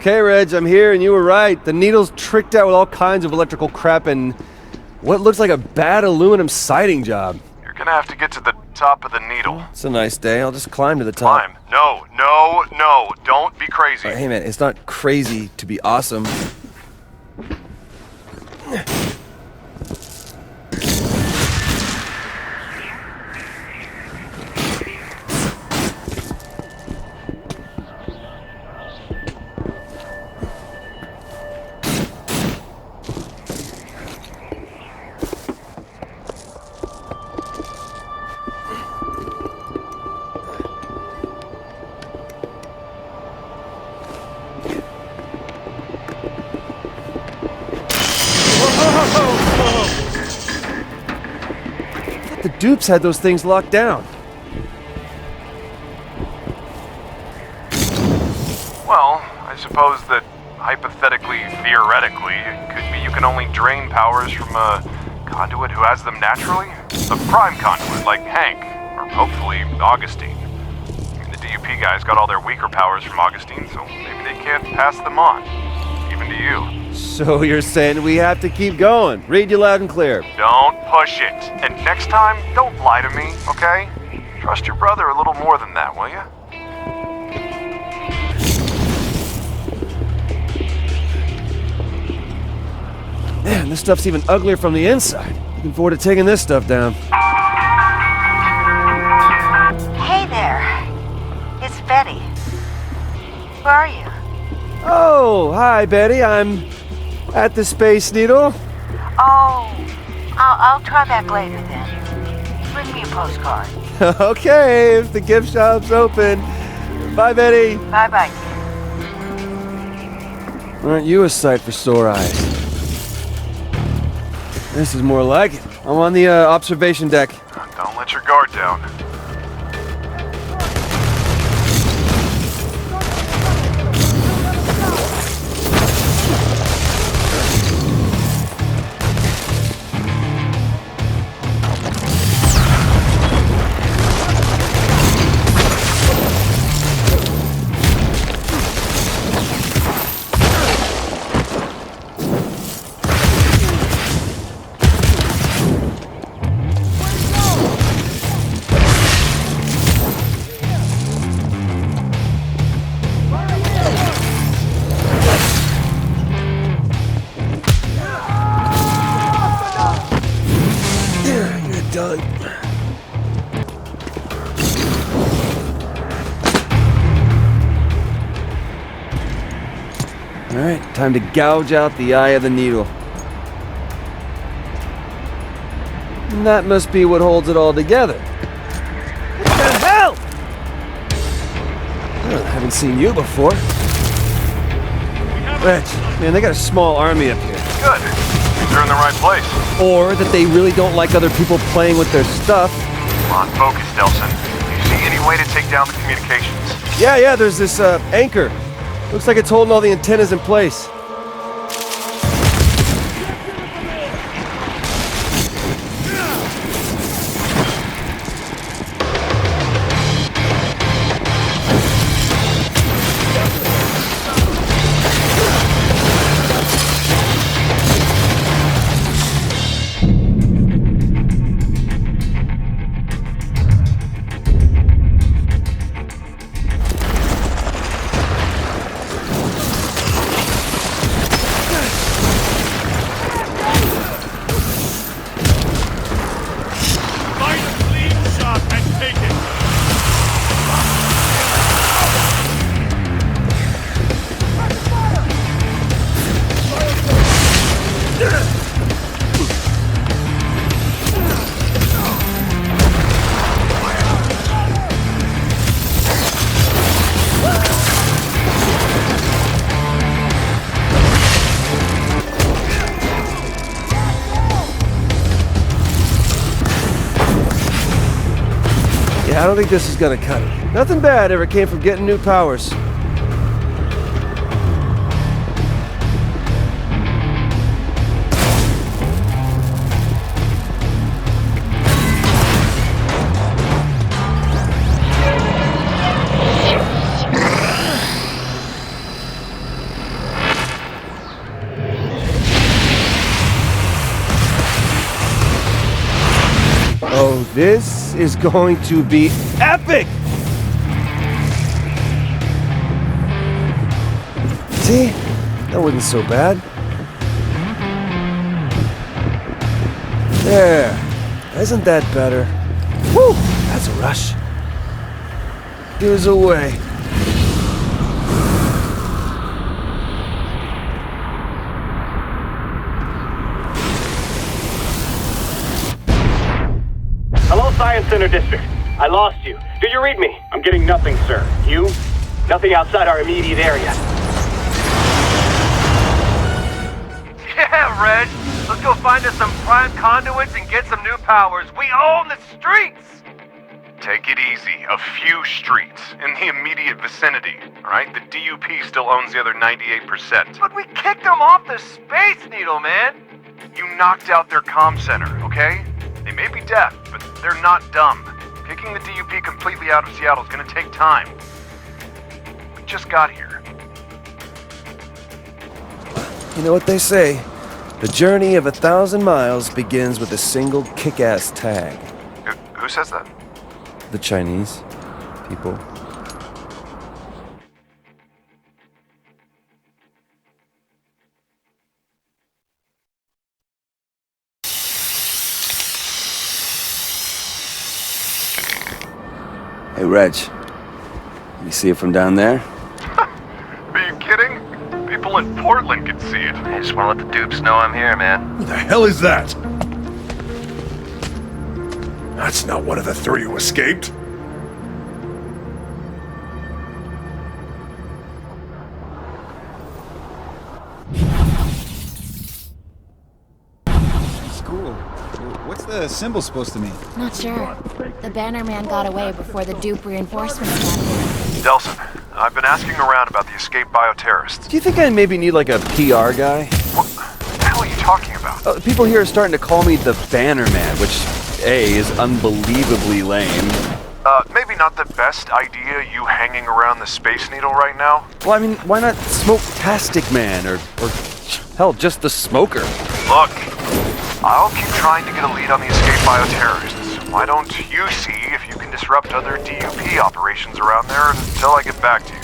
Okay, Reg, I'm here, and you were right. The needle's tricked out with all kinds of electrical crap and what looks like a bad aluminum siding job. You're gonna have to get to the top of the needle. It's a nice day. I'll just climb to the top. Climb. No. Don't be crazy. Hey, man, it's not crazy to be awesome. The dupes had those things locked down. Well, I suppose that hypothetically, theoretically, it could be you can only drain powers from a conduit who has them naturally. A prime conduit like Hank, or hopefully Augustine. I mean, the DUP guys got all their weaker powers from Augustine, so maybe they can't pass them on, even to you. So you're saying we have to keep going. Read you loud and clear. Don't push it. And next time, don't lie to me, okay? Trust your brother a little more than that, will you? Man, this stuff's even uglier from the inside. Looking forward to taking this stuff down. Hey there. It's Betty. Where are you? Oh, hi, Betty. I'm at the Space Needle. Oh, I'll try back later then. Bring me a postcard. Okay, if the gift shop's open. Bye, Betty. Bye-bye. Aren't you a sight for sore eyes? This is more like it. I'm on the observation deck. Don't let your guard down. Done. All right, time to gouge out the eye of the needle. And that must be what holds it all together. What the hell? I haven't seen you before. Reg, man, they got a small army up here. Good. They're in the right place. Or that they really don't like other people playing with their stuff. Come on, focus, Delson. Do you see any way to take down the communications? Yeah, there's this anchor. Looks like it's holding all the antennas in place. I don't think this is gonna cut it. Nothing bad ever came from getting new powers. This is going to be epic! See? That wasn't so bad. There. Isn't that better? Woo! That's a rush. Here's a way. Hello, Science Center District. I lost you. Do you read me? I'm getting nothing, sir. You? Nothing outside our immediate area. Yeah, Reg. Let's go find us some prime conduits and get some new powers. We own the streets! Take it easy. A few streets in the immediate vicinity, alright? The DUP still owns the other 98%. But we kicked them off the Space Needle, man! You knocked out their comm center, okay? They may be deaf, but they're not dumb. Kicking the DUP completely out of Seattle is gonna take time. We just got here. You know what they say? The journey of 1,000 miles begins with a single kick-ass tag. Who says that? The Chinese people. Hey, Reg. You see it from down there? Are you kidding? People in Portland can see it. I just want to let the dupes know I'm here, man. Who the hell is that? That's not one of the three who escaped. Cool. What's the symbol supposed to mean? Not sure. The banner man got away before the dupe reinforcements got here. Delson, I've been asking around about the escaped bioterrorists. Do you think I maybe need like a PR guy? What the hell are you talking about? People here are starting to call me the Banner Man, which, A, is unbelievably lame. Maybe not the best idea, you hanging around the Space Needle right now? Well, I mean, why not Smoke-tastic Man, or hell, just the Smoker? Look, I'll keep trying to get a lead on the escaped bioterrorists. Why don't you see if you can disrupt other DUP operations around there until I get back to you?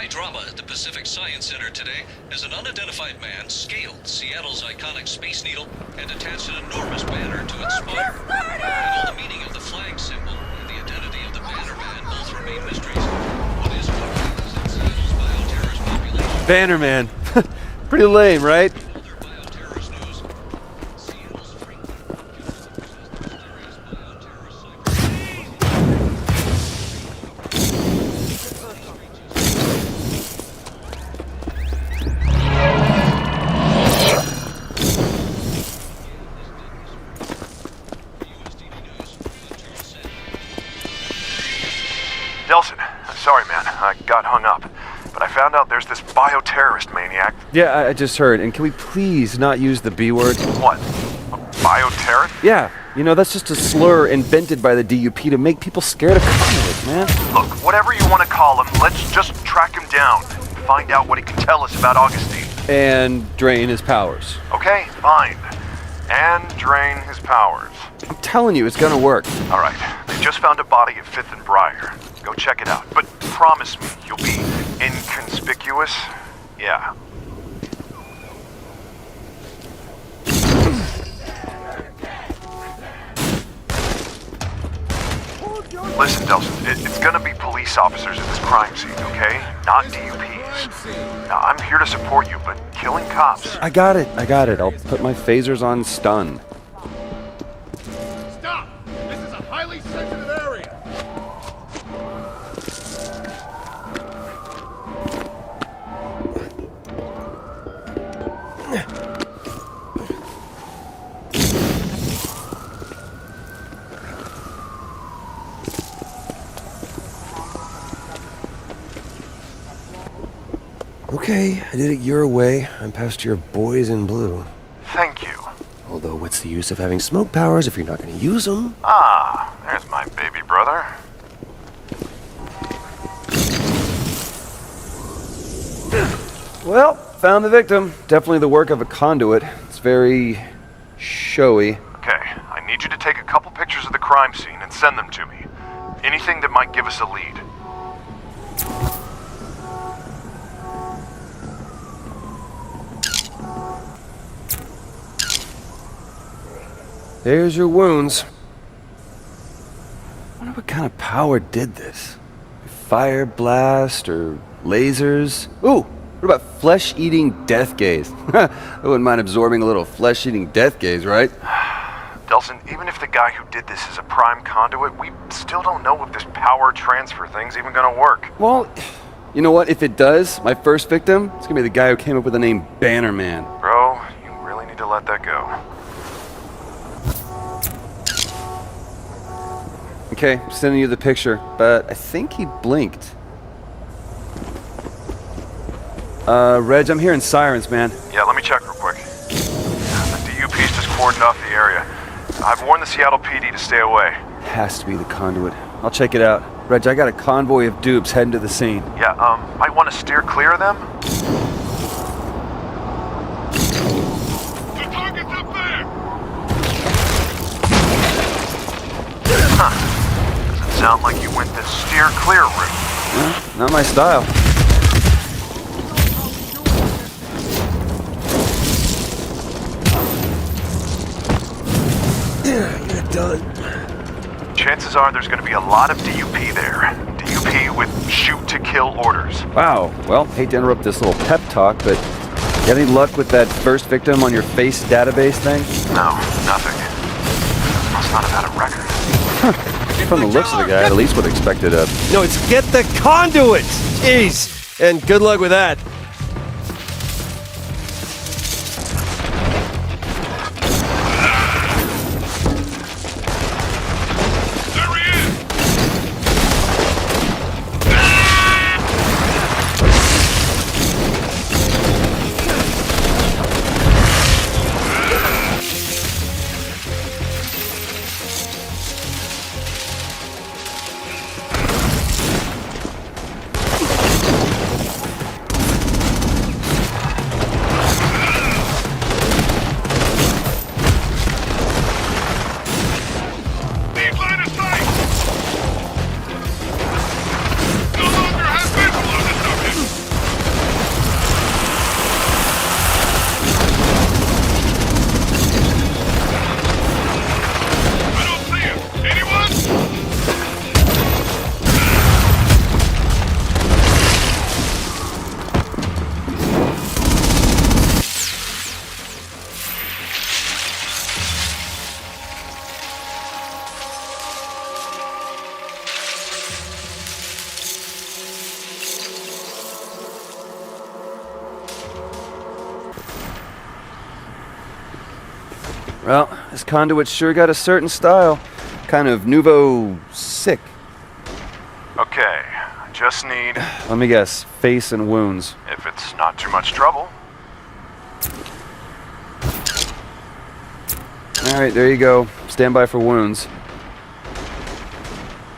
Drama at the Pacific Science Center today as an unidentified man scaled Seattle's iconic Space Needle and attached an enormous banner to its spire. While the meaning of the flag symbol and the identity of the banner man both remain mysteries, what is known is that Seattle's bioterrorist population... Banner Man. Pretty lame, right? Other bioterrorist news. Seattle's frequent various bioterrorist Delson, sorry man, I got hung up. But I found out there's this bioterrorist maniac. Yeah, I just heard. And can we please not use the B word? What? A bioterrorist? Yeah, you know, that's just a slur invented by the DUP to make people scared of conduit, man. Look, whatever you want to call him, let's just track him down. Find out what he can tell us about Augustine. And drain his powers. Okay, fine. and drain his powers. I'm telling you, it's gonna work. All right, I just found a body at 5th and Briar. Go check it out, but promise me you'll be inconspicuous. Yeah. Listen, Delson, it's gonna be police officers at this crime scene, okay? Not DUPs. Now, I'm here to support you, but killing cops... I got it. I'll put my phasers on stun. Stop! This is a highly sensitive area! Okay, I did it your way. I'm past your boys in blue. Thank you. Although, what's the use of having smoke powers if you're not going to use them? Ah, there's my baby brother. Well, found the victim. Definitely the work of a conduit. It's very showy. Okay, I need you to take a couple pictures of the crime scene and send them to me. Anything that might give us a lead. There's your wounds. I wonder what kind of power did this? Fire blast or lasers? Ooh, what about flesh-eating death gaze? I wouldn't mind absorbing a little flesh-eating death gaze, right? Delson, even if the guy who did this is a prime conduit, we still don't know if this power transfer thing's even gonna work. Well, you know what? If it does, my first victim, it's gonna be the guy who came up with the name Bannerman. Bro, you really need to let that go. Okay, sending you the picture, but I think he blinked. Reg, I'm hearing sirens, man. Yeah, let me check real quick. The DUP's just cordoned off the area. I've warned the Seattle PD to stay away. Has to be the conduit. I'll check it out. Reg, I got a convoy of dupes heading to the scene. Yeah, might want to steer clear of them? The target's up there! Huh. Doesn't sound like you went the steer clear route. Well, not my style. You're done. Chances are there's going to be a lot of DUP there. DUP with shoot-to-kill orders. Wow. Well, hate to interrupt this little pep talk, but you got any luck with that first victim on your face database thing? No, nothing. Must not have had a record. From the looks of the guy, I at least would have expected a... No, it's get the conduit! Jeez! And good luck with that. There he is! Need line of sight! No longer have visual on the subject! I don't see him. Anyone? Well, this conduit sure got a certain style. Kind of nouveau sick. Okay, I just need... Let me guess, face and wounds. If it's not too much trouble. Alright, there you go. Stand by for wounds.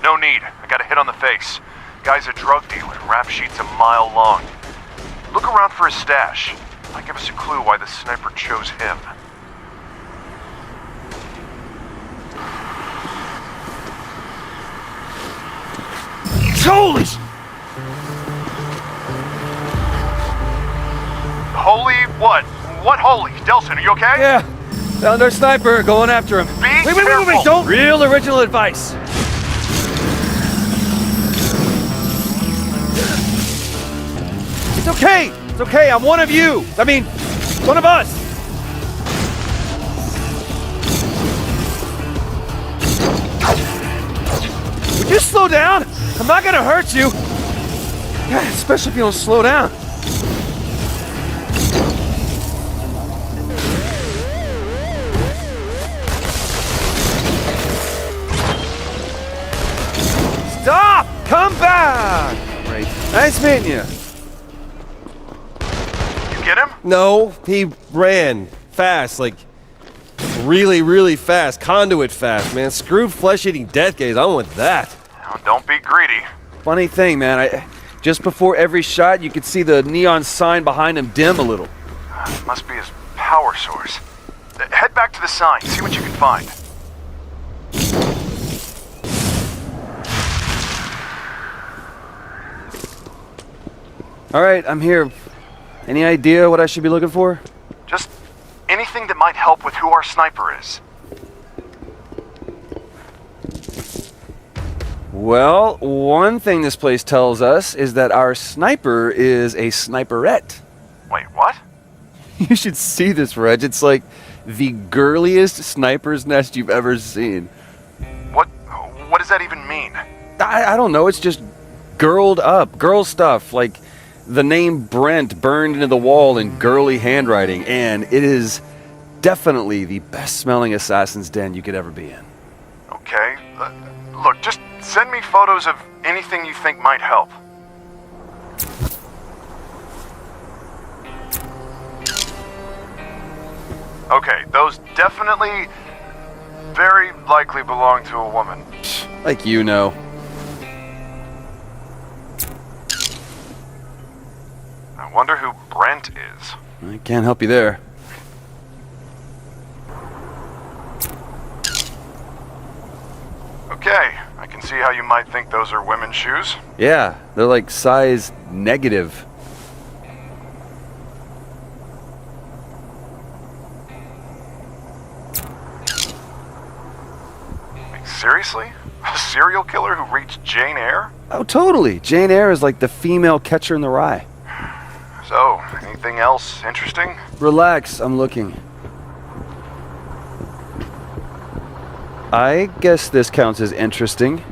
No need. I got a hit on the face. Guy's a drug dealer. Rap sheet's a mile long. Look around for his stash. Might give us a clue why the sniper chose him. Holy Holy what? What holy? Delson, are you okay? Yeah, found our sniper, going after him. Be Wait, careful. don't! Real original advice. It's okay, I'm one of you. I mean, one of us. Would you slow down? I'm not gonna hurt you. God, especially if you don't slow down. Stop! Come back! Great. Nice meeting you. You get him? No, he ran fast, like really, really fast. Conduit fast, man. Screw flesh-eating death gaze. I don't want that. Now, don't be greedy. Funny thing, man. Just before every shot, you could see the neon sign behind him dim a little. Must be his power source. Head back to the sign, see what you can find. All right, I'm here. Any idea what I should be looking for? Just anything that might help with who our sniper is. Well, one thing this place tells us is that our sniper is a sniperette. Wait, what? You should see this, Reg. It's like the girliest sniper's nest you've ever seen. What does that even mean? I don't know. It's just girled up. Girl stuff. Like the name Brent burned into the wall in girly handwriting. And it is definitely the best smelling assassin's den you could ever be in. Okay. Look, just send me photos of anything you think might help. Okay, those definitely, very likely belong to a woman. Like you know. I wonder who Brent is. I can't help you there. Okay, I can see how you might think those are women's shoes. Yeah, they're like size negative. Seriously? A serial killer who reached Jane Eyre? Oh, totally. Jane Eyre is like the female Catcher in the Rye. So, anything else interesting? Relax, I'm looking. I guess this counts as interesting.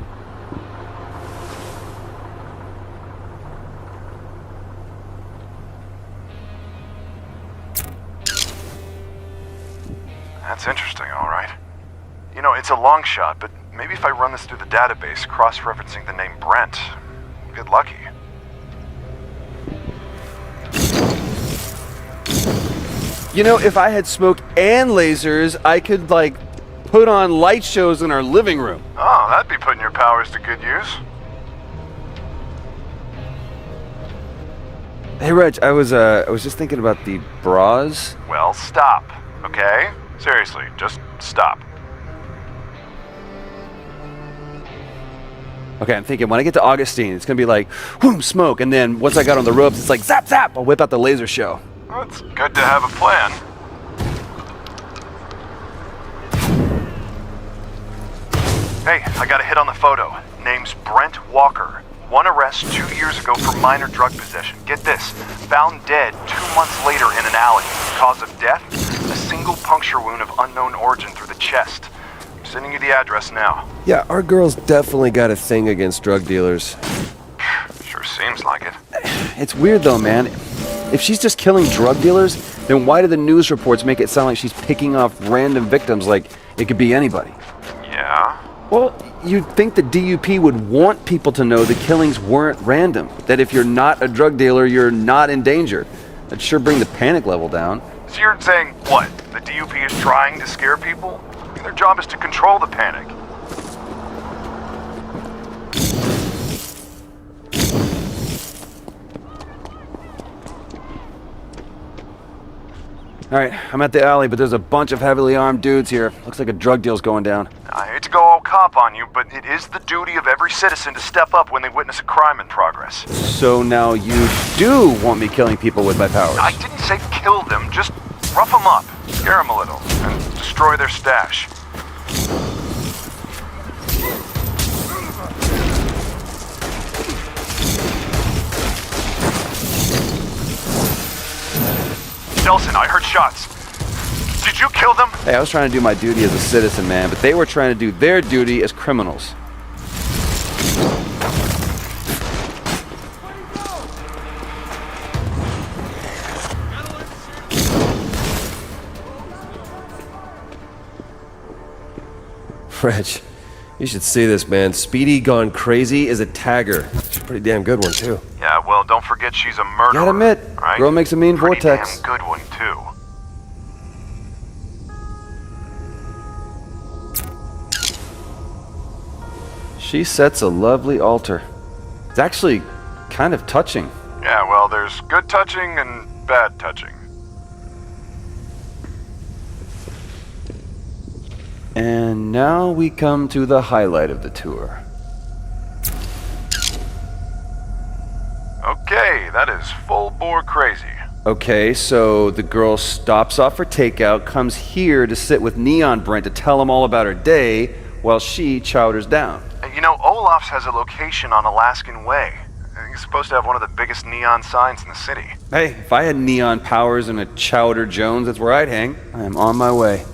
That's interesting, all right. You know, it's a long shot, but maybe if I run this through the database, cross-referencing the name Brent, we'll get lucky. You know, if I had smoke and lasers, I could, like, put on light shows in our living room. Oh, that'd be putting your powers to good use. Hey, Reg, I was just thinking about the bras. Well, stop, okay? Seriously, just stop. Okay, I'm thinking when I get to Augustine, it's gonna be like, whoom, smoke, and then once I got on the ropes, it's like zap, zap. I'll whip out the laser show. Well, it's good to have a plan. Hey, I got a hit on the photo. Name's Brent Walker. One arrest 2 years ago for minor drug possession. Get this, found dead 2 months later in an alley. Cause of death? A single puncture wound of unknown origin through the chest. I'm sending you the address now. Yeah, our girl's definitely got a thing against drug dealers. Sure seems like it. It's weird though, man. If she's just killing drug dealers, then why do the news reports make it sound like she's picking off random victims like it could be anybody? Yeah? Well, you'd think the DUP would want people to know the killings weren't random. That if you're not a drug dealer, you're not in danger. That'd sure bring the panic level down. So you're saying what? The DUP is trying to scare people? I mean, their job is to control the panic. All right, I'm at the alley, but there's a bunch of heavily armed dudes here. Looks like a drug deal's going down. I hate to go all cop on you, but it is the duty of every citizen to step up when they witness a crime in progress. So now you do want me killing people with my powers? I didn't say kill them, just rough them up, scare them a little, and destroy their stash. Nelson, I heard shots. Did you kill them? Hey, I was trying to do my duty as a citizen, man, but they were trying to do their duty as criminals. Reg, you should see this, man. Speedy gone crazy is a tagger. She's a pretty damn good one, too. Yeah, well, don't forget she's a murderer. Gotta admit, right? girl makes a mean Pretty vortex. Damn good one, too. She sets a lovely altar. It's actually kind of touching. Yeah, well, there's good touching and bad touching. And now we come to the highlight of the tour. Okay, that is full bore crazy. Okay, so the girl stops off for takeout, comes here to sit with Neon Brent to tell him all about her day, while she chowders down. You know, Olaf's has a location on Alaskan Way. He's supposed to have one of the biggest neon signs in the city. Hey, if I had neon powers and a Chowder Jones, that's where I'd hang. I am on my way.